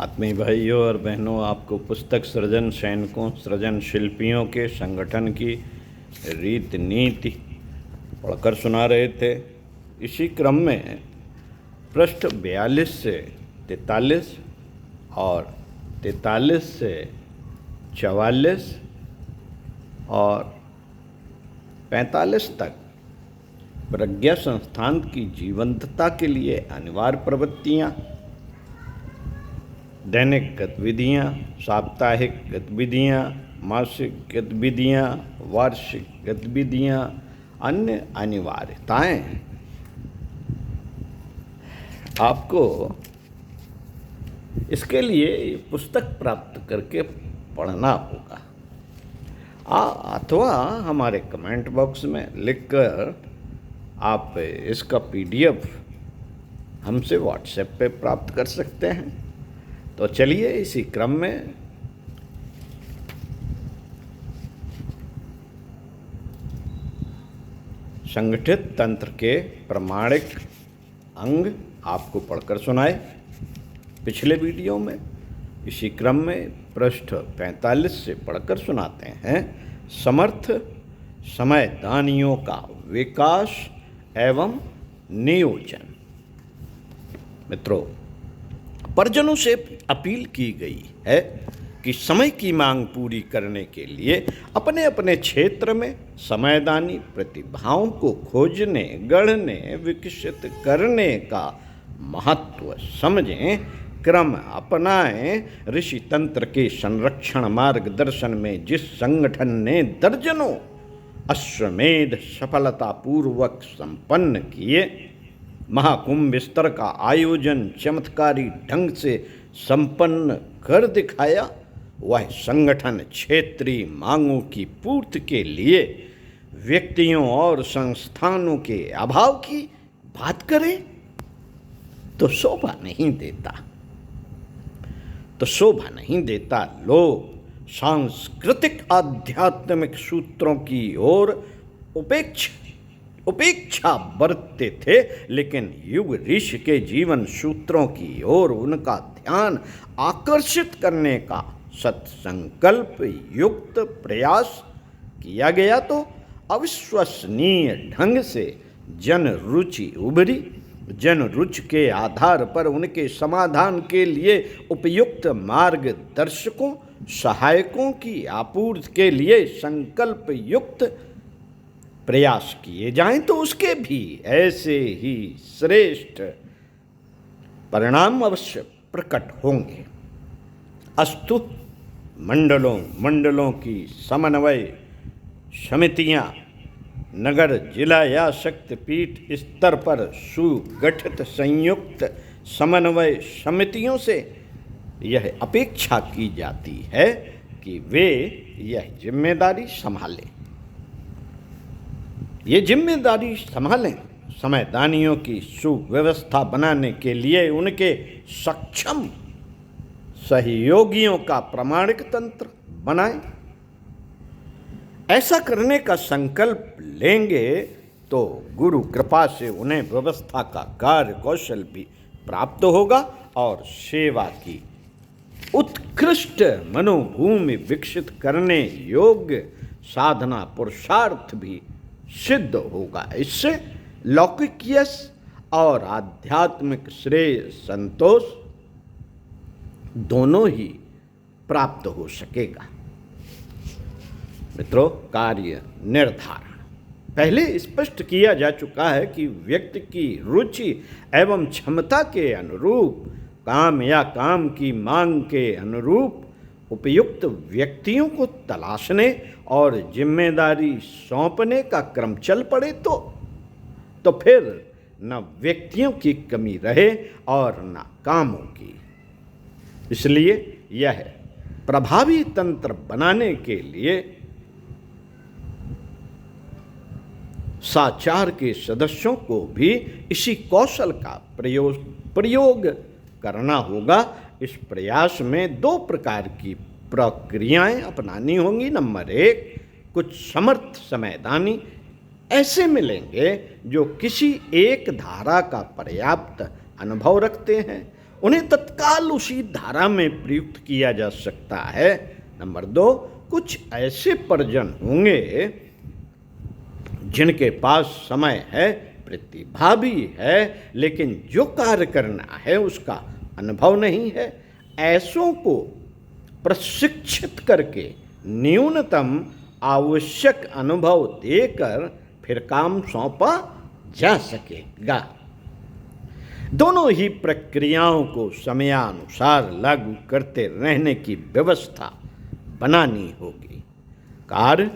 आत्मीय भाइयों और बहनों, आपको पुस्तक सृजन सैनिकों सृजन शिल्पियों के संगठन की रीति नीति पढ़कर सुना रहे थे। इसी क्रम में पृष्ठ 42 से 43 और 43 से 44 और 45 तक प्रज्ञा संस्थान की जीवंतता के लिए अनिवार्य प्रवृत्तियाँ, दैनिक गतिविधियाँ, साप्ताहिक गतिविधियाँ, मासिक गतिविधियाँ, वार्षिक गतिविधियाँ, अन्य अनिवार्यताएं आपको इसके लिए पुस्तक प्राप्त करके पढ़ना होगा, अथवा हमारे कमेंट बॉक्स में लिखकर आप इसका PDF हमसे व्हाट्सएप पे प्राप्त कर सकते हैं। तो चलिए इसी क्रम में संगठित तंत्र के प्रमाणिक अंग आपको पढ़कर सुनाए पिछले वीडियो में। इसी क्रम में पृष्ठ 45 से पढ़कर सुनाते हैं समर्थ समयदानियों का विकास एवं नियोजन। मित्रों, परिजनों से अपील की गई है कि समय की मांग पूरी करने के लिए अपने अपने क्षेत्र में समयदानी प्रतिभाओं को खोजने, गढ़ने, विकसित करने का महत्व समझें, क्रम अपनाएं। ऋषि तंत्र के संरक्षण मार्गदर्शन में जिस संगठन ने दर्जनों अश्वमेध सफलतापूर्वक संपन्न किए, महाकुंभ स्तर का आयोजन चमत्कारी ढंग से संपन्न कर दिखाया, वह संगठन क्षेत्रीय मांगों की पूर्ति के लिए व्यक्तियों और संस्थानों के अभाव की बात करे तो शोभा नहीं देता। लोग सांस्कृतिक आध्यात्मिक सूत्रों की ओर उपेक्षा बरतते थे, लेकिन युग ऋषि के जीवन सूत्रों की ओर उनका ध्यान आकर्षित करने का सत्संकल्प युक्त प्रयास किया गया तो अविश्वसनीय ढंग से जन रुचि उभरी। जन रुचि के आधार पर उनके समाधान के लिए उपयुक्त मार्गदर्शकों, सहायकों की आपूर्ति के लिए संकल्प युक्त प्रयास किए जाएं तो उसके भी ऐसे ही श्रेष्ठ परिणाम अवश्य प्रकट होंगे। अस्तु, मंडलों की समन्वय समितियां नगर, जिला या शक्तिपीठ स्तर पर सुगठित संयुक्त समन्वय समितियों से यह अपेक्षा की जाती है कि वे यह जिम्मेदारी संभालें। समयदानियों की सुव्यवस्था बनाने के लिए उनके सक्षम सहयोगियों का प्रमाणिक तंत्र बनाएं। ऐसा करने का संकल्प लेंगे तो गुरु कृपा से उन्हें व्यवस्था का कार्य कौशल भी प्राप्त होगा और सेवा की उत्कृष्ट मनोभूमि विकसित करने योग्य साधना पुरुषार्थ भी सिद्ध होगा। इससे लौकिक यश और आध्यात्मिक श्रेय संतोष दोनों ही प्राप्त हो सकेगा। मित्रों, कार्य निर्धारण पहले स्पष्ट किया जा चुका है कि व्यक्ति की रुचि एवं क्षमता के अनुरूप, काम या काम की मांग के अनुरूप उपयुक्त व्यक्तियों को तलाशने और जिम्मेदारी सौंपने का क्रम चल पड़े तो फिर न व्यक्तियों की कमी रहे और न कामों की। इसलिए यह प्रभावी तंत्र बनाने के लिए साचार के सदस्यों को भी इसी कौशल का प्रयोग करना होगा। इस प्रयास में 2 प्रकार की प्रक्रियाएं अपनानी होंगी। नंबर 1, कुछ समर्थ समयदानी ऐसे मिलेंगे जो किसी एक धारा का पर्याप्त अनुभव रखते हैं उन्हें तत्काल उसी धारा में प्रयुक्त किया जा सकता है। नंबर 2, कुछ ऐसे परिजन होंगे जिनके पास समय है, प्रतिभा भी है, लेकिन जो कार्य करना है उसका अनुभव नहीं है। ऐसों को प्रशिक्षित करके न्यूनतम आवश्यक अनुभव देकर फिर काम सौंपा जा सकेगा। दोनों ही प्रक्रियाओं को समयानुसार लागू करते रहने की व्यवस्था बनानी होगी। कार्य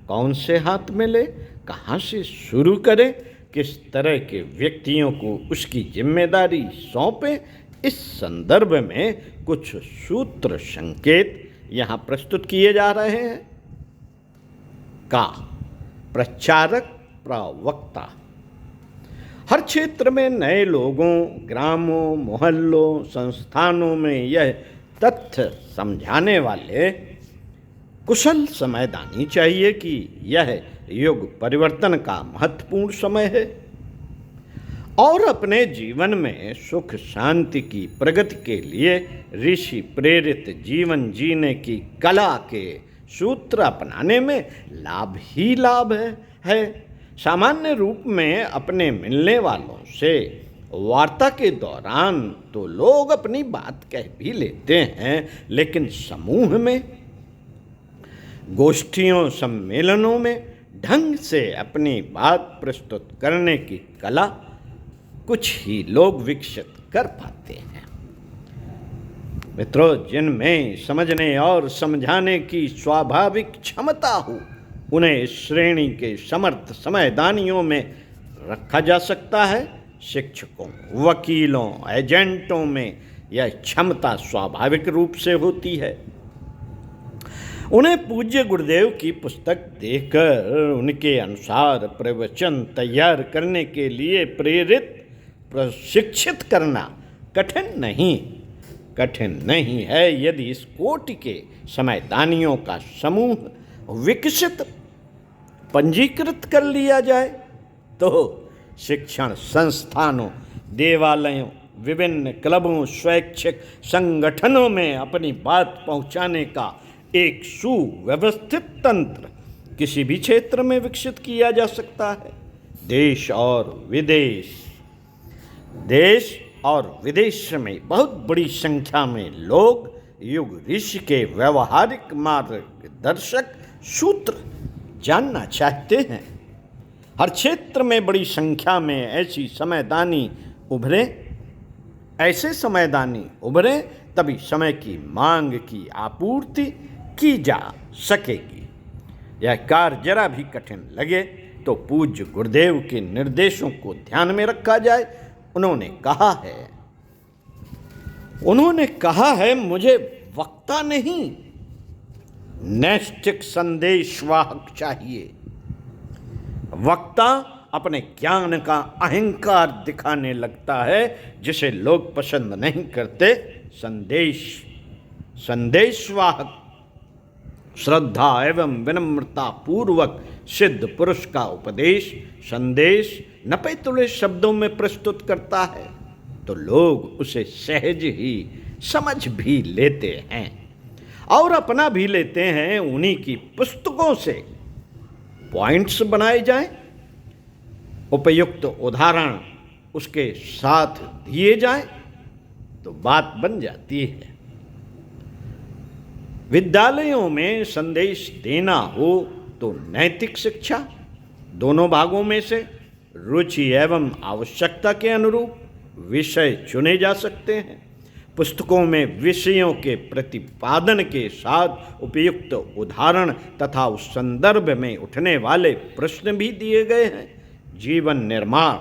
कौन से हाथ में ले, कहाँ से शुरू करें, किस तरह के व्यक्तियों को उसकी जिम्मेदारी सौंपें, इस संदर्भ में कुछ सूत्र संकेत यहाँ प्रस्तुत किए जा रहे हैं। का प्रचारक प्रवक्ता। हर क्षेत्र में नए लोगों, ग्रामों, मोहल्लों, संस्थानों में यह तथ्य समझाने वाले कुशल समयदानी चाहिए कि यह युग परिवर्तन का महत्वपूर्ण समय है और अपने जीवन में सुख शांति की प्रगति के लिए ऋषि प्रेरित जीवन जीने की कला के सूत्र अपनाने में लाभ ही लाभ है। सामान्य रूप में अपने मिलने वालों से वार्ता के दौरान तो लोग अपनी बात कह भी लेते हैं, लेकिन समूह में, गोष्ठियों, सम्मेलनों में ढंग से अपनी बात प्रस्तुत करने की कला कुछ ही लोग विकसित कर पाते हैं। मित्रों, जिनमें समझने और समझाने की स्वाभाविक क्षमता हो, उन्हें इस श्रेणी के समर्थ समयदानियों में रखा जा सकता है। शिक्षकों, वकीलों, एजेंटों में यह क्षमता स्वाभाविक रूप से होती है। उन्हें पूज्य गुरुदेव की पुस्तक देखकर उनके अनुसार प्रवचन तैयार करने के लिए प्रेरित, प्रशिक्षित करना कठिन नहीं है यदि इस कोटि के समयदानियों का समूह विकसित, पंजीकृत कर लिया जाए तो शिक्षण संस्थानों, देवालयों, विभिन्न क्लबों, स्वैच्छिक संगठनों में अपनी बात पहुंचाने का एक सुव्यवस्थित तंत्र किसी भी क्षेत्र में विकसित किया जा सकता है। देश और विदेश में बहुत बड़ी संख्या में लोग युग ऋषि के व्यवहारिक मार्गदर्शक सूत्र जानना चाहते हैं। हर क्षेत्र में बड़ी संख्या में ऐसे समयदानी उभरे तभी समय की मांग की आपूर्ति की जा सकेगी। यह कार्य जरा भी कठिन लगे तो पूज्य गुरुदेव के निर्देशों को ध्यान में रखा जाए। उन्होंने कहा है मुझे वक्ता नहीं, नैष्ठिक संदेशवाहक चाहिए। वक्ता अपने ज्ञान का अहंकार दिखाने लगता है जिसे लोग पसंद नहीं करते। संदेशवाहक श्रद्धा एवं विनम्रता पूर्वक सिद्ध पुरुष का उपदेश, संदेश नपे तुले शब्दों में प्रस्तुत करता है तो लोग उसे सहज ही समझ भी लेते हैं और अपना भी लेते हैं। उन्हीं की पुस्तकों से पॉइंट्स बनाए जाएं, उपयुक्त उदाहरण उसके साथ दिए जाएं तो बात बन जाती है। विद्यालयों में संदेश देना हो तो नैतिक शिक्षा, दोनों भागों में से रुचि एवं आवश्यकता के अनुरूप विषय चुने जा सकते हैं। पुस्तकों में विषयों के प्रतिपादन के साथ उपयुक्त उदाहरण तथा उस संदर्भ में उठने वाले प्रश्न भी दिए गए हैं। जीवन निर्माण,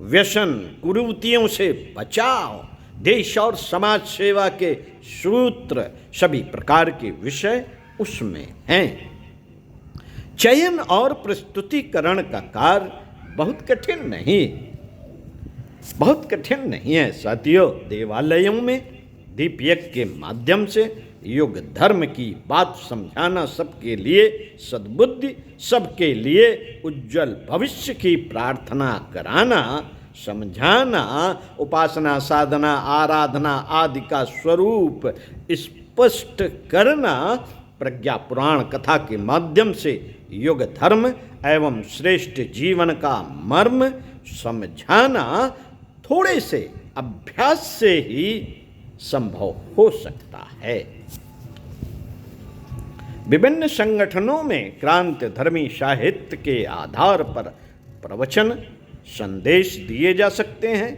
व्यसन, कुरीतियों से बचाव, देश और समाज सेवा के सूत्र, सभी प्रकार के विषय उसमें हैं। चयन और प्रस्तुतिकरण का कार्य बहुत कठिन नहीं है साथियों। देवालयों में दीप यज्ञ के माध्यम से युग धर्म की बात समझाना, सबके लिए सद्बुद्धि, सबके लिए उज्जवल भविष्य की प्रार्थना कराना समझाना, उपासना, साधना, आराधना आदि का स्वरूप स्पष्ट करना, प्रज्ञा पुराण कथा के माध्यम से युग धर्म एवं श्रेष्ठ जीवन का मर्म समझाना थोड़े से अभ्यास से ही संभव हो सकता है। विभिन्न संगठनों में क्रांति धर्मी साहित्य के आधार पर प्रवचन, संदेश दिए जा सकते हैं।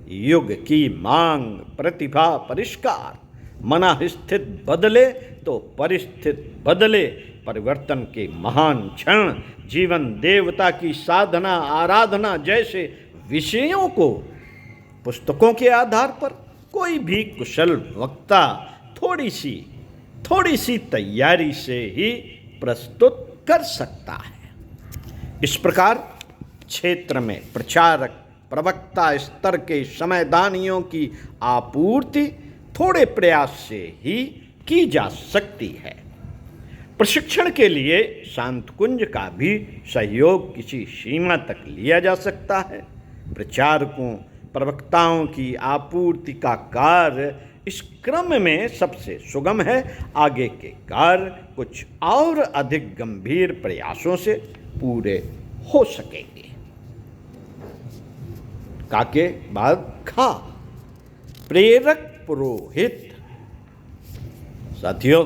युग की मांग, प्रतिभा, परिष्कार, मना स्थित बदले तो परिस्थिति बदले, परिवर्तन के महान क्षण, जीवन देवता की साधना, आराधना जैसे विषयों को पुस्तकों के आधार पर कोई भी कुशल वक्ता थोड़ी सी तैयारी से ही प्रस्तुत कर सकता है। इस प्रकार क्षेत्र में प्रचारक, प्रवक्ता स्तर के समयदानियों की आपूर्ति थोड़े प्रयास से ही की जा सकती है। प्रशिक्षण के लिए शांतकुंज का भी सहयोग किसी सीमा तक लिया जा सकता है। प्रचारकों, प्रवक्ताओं की आपूर्ति का कार्य इस क्रम में सबसे सुगम है। आगे के कार्य कुछ और अधिक गंभीर प्रयासों से पूरे हो सकेंगे। काके बाद खा, प्रेरक पुरोहित। साथियों,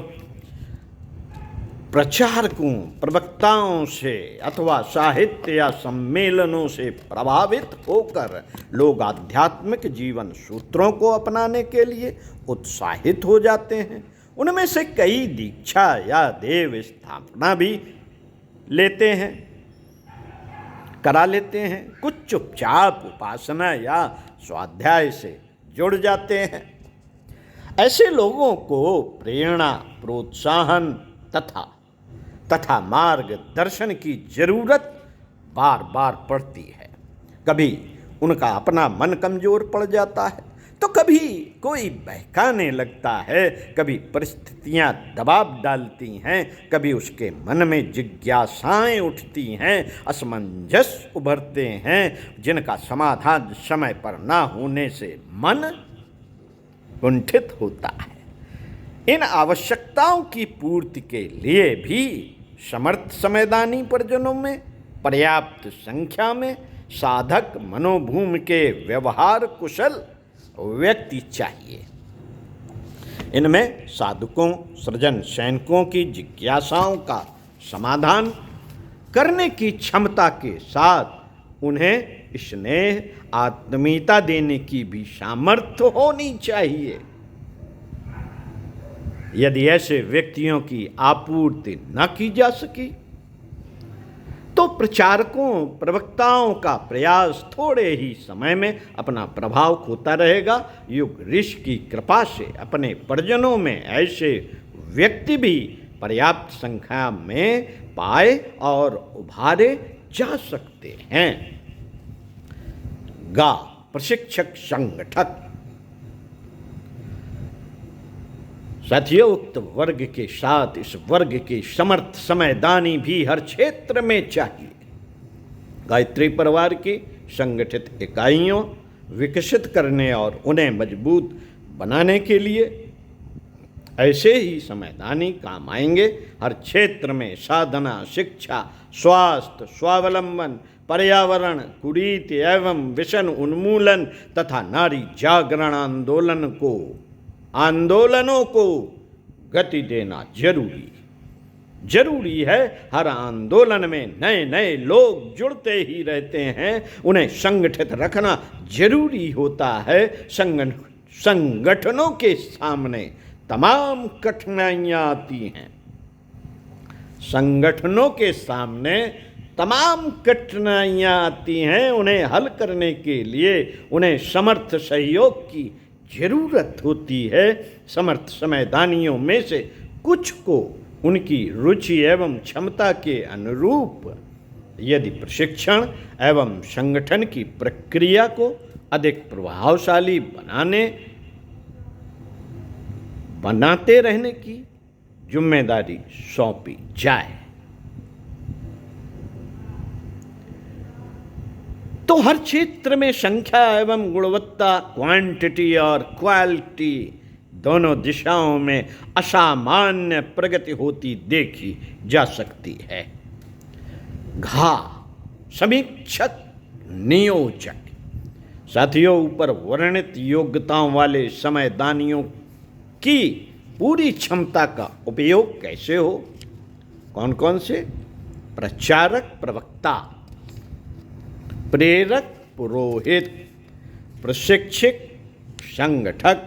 प्रचारकों, प्रवक्ताओं से अथवा साहित्य या सम्मेलनों से प्रभावित होकर लोग आध्यात्मिक जीवन सूत्रों को अपनाने के लिए उत्साहित हो जाते हैं। उनमें से कई दीक्षा या देव स्थापना भी करा लेते हैं। कुछ चुपचाप उपासना या स्वाध्याय से जुड़ जाते हैं। ऐसे लोगों को प्रेरणा, प्रोत्साहन तथा मार्गदर्शन की जरूरत बार बार पड़ती है। कभी उनका अपना मन कमजोर पड़ जाता है, तो कभी कोई बहकाने लगता है, कभी परिस्थितियां दबाव डालती हैं, कभी उसके मन में जिज्ञासाएं उठती हैं, असमंजस उभरते हैं, जिनका समाधान समय पर ना होने से मन कुंठित होता है। इन आवश्यकताओं की पूर्ति के लिए भी समर्थ समयदानी परिजनों में पर्याप्त संख्या में साधक मनोभूमि के व्यवहार कुशल व्यक्ति चाहिए। इनमें साधकों, सृजन सैनिकों की जिज्ञासाओं का समाधान करने की क्षमता के साथ उन्हें स्नेह, आत्मीयता देने की भी सामर्थ्य होनी चाहिए। यदि ऐसे व्यक्तियों की आपूर्ति न की जा सकी तो प्रचारकों, प्रवक्ताओं का प्रयास थोड़े ही समय में अपना प्रभाव खोता रहेगा। युग ऋषि की कृपा से अपने परिजनों में ऐसे व्यक्ति भी पर्याप्त संख्या में पाए और उभारे जा सकते हैं। गा, प्रशिक्षक संगठक। साथियों, उक्त वर्ग के साथ इस वर्ग के समर्थ समयदानी भी हर क्षेत्र में चाहिए। गायत्री परिवार की संगठित इकाइयों विकसित करने और उन्हें मजबूत बनाने के लिए ऐसे ही समयदानी काम आएंगे। हर क्षेत्र में साधना, शिक्षा, स्वास्थ्य, स्वावलंबन, पर्यावरण, कुरीति एवं विषण उन्मूलन तथा नारी जागरण आंदोलनों को गति देना जरूरी है। हर आंदोलन में नए नए लोग जुड़ते ही रहते हैं। उन्हें संगठित रखना जरूरी होता है। संगठनों के सामने तमाम कठिनाइयां आती हैं। संगठनों के सामने तमाम कठिनाइयां आती हैं। उन्हें हल करने के लिए उन्हें समर्थ सहयोग की जरूरत होती है। समर्थ समयदानियों में से कुछ को उनकी रुचि एवं क्षमता के अनुरूप यदि प्रशिक्षण एवं संगठन की प्रक्रिया को अधिक प्रभावशाली बनाते रहने की जिम्मेदारी सौंपी जाए तो हर क्षेत्र में संख्या एवं गुणवत्ता, क्वांटिटी और क्वालिटी दोनों दिशाओं में असामान्य प्रगति होती देखी जा सकती है। घा समीक्षक नियोजक। साथियों, ऊपर वर्णित योग्यताओं वाले समयदानियों की पूरी क्षमता का उपयोग कैसे हो? कौन कौन से? प्रचारक प्रवक्ता, प्रेरक पुरोहित, प्रशिक्षक संगठक।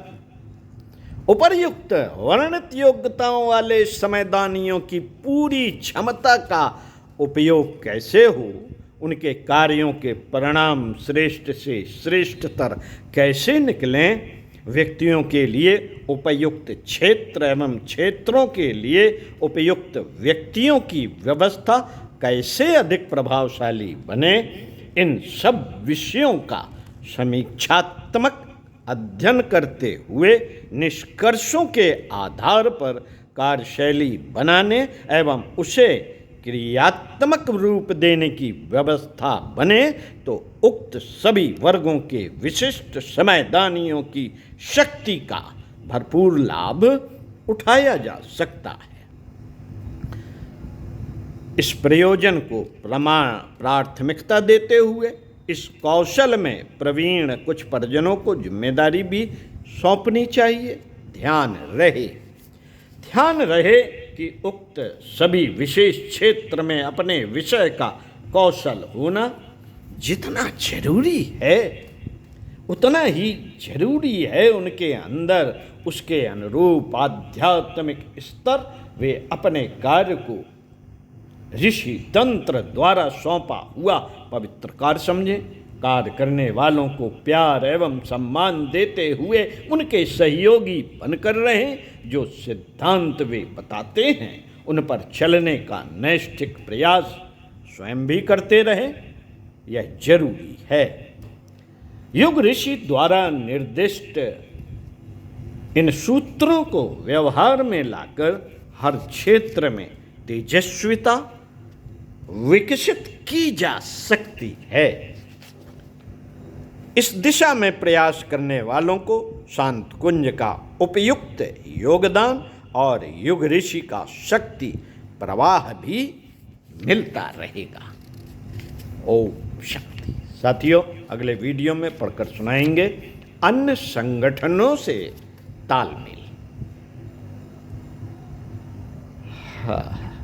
उपर्युक्त वर्णित योग्यताओं वाले समयदानियों की पूरी क्षमता का उपयोग कैसे हो? उनके कार्यों के परिणाम श्रेष्ठ से श्रेष्ठतर कैसे निकलें? व्यक्तियों के लिए उपयुक्त क्षेत्र एवं क्षेत्रों के लिए उपयुक्त व्यक्तियों की व्यवस्था कैसे अधिक प्रभावशाली बने? इन सब विषयों का समीक्षात्मक अध्ययन करते हुए निष्कर्षों के आधार पर कार्यशैली बनाने एवं उसे क्रियात्मक रूप देने की व्यवस्था बने तो उक्त सभी वर्गों के विशिष्ट समयदानियों की शक्ति का भरपूर लाभ उठाया जा सकता है। इस प्रयोजन को प्राथमिकता देते हुए इस कौशल में प्रवीण कुछ परिजनों को जिम्मेदारी भी सौंपनी चाहिए। ध्यान रहे कि उक्त सभी विशेष क्षेत्र में अपने विषय का कौशल होना जितना जरूरी है उतना ही जरूरी है उनके अंदर उसके अनुरूप आध्यात्मिक स्तर वे अपने कार्य को ऋषि तंत्र द्वारा सौंपा हुआ पवित्र कार्य समझें। कार्य करने वालों को प्यार एवं सम्मान देते हुए उनके सहयोगी बनकर रहें। जो सिद्धांत वे बताते हैं उन पर चलने का नैष्ठिक प्रयास स्वयं भी करते रहें, यह जरूरी है। युग ऋषि द्वारा निर्दिष्ट इन सूत्रों को व्यवहार में लाकर हर क्षेत्र में तेजस्विता विकसित की जा सकती है। इस दिशा में प्रयास करने वालों को शांत कुंज का उपयुक्त योगदान और युग ऋषि का शक्ति प्रवाह भी मिलता रहेगा। ओम शक्ति। साथियों, अगले वीडियो में पढ़कर सुनाएंगे अन्य संगठनों से तालमेल। हाँ।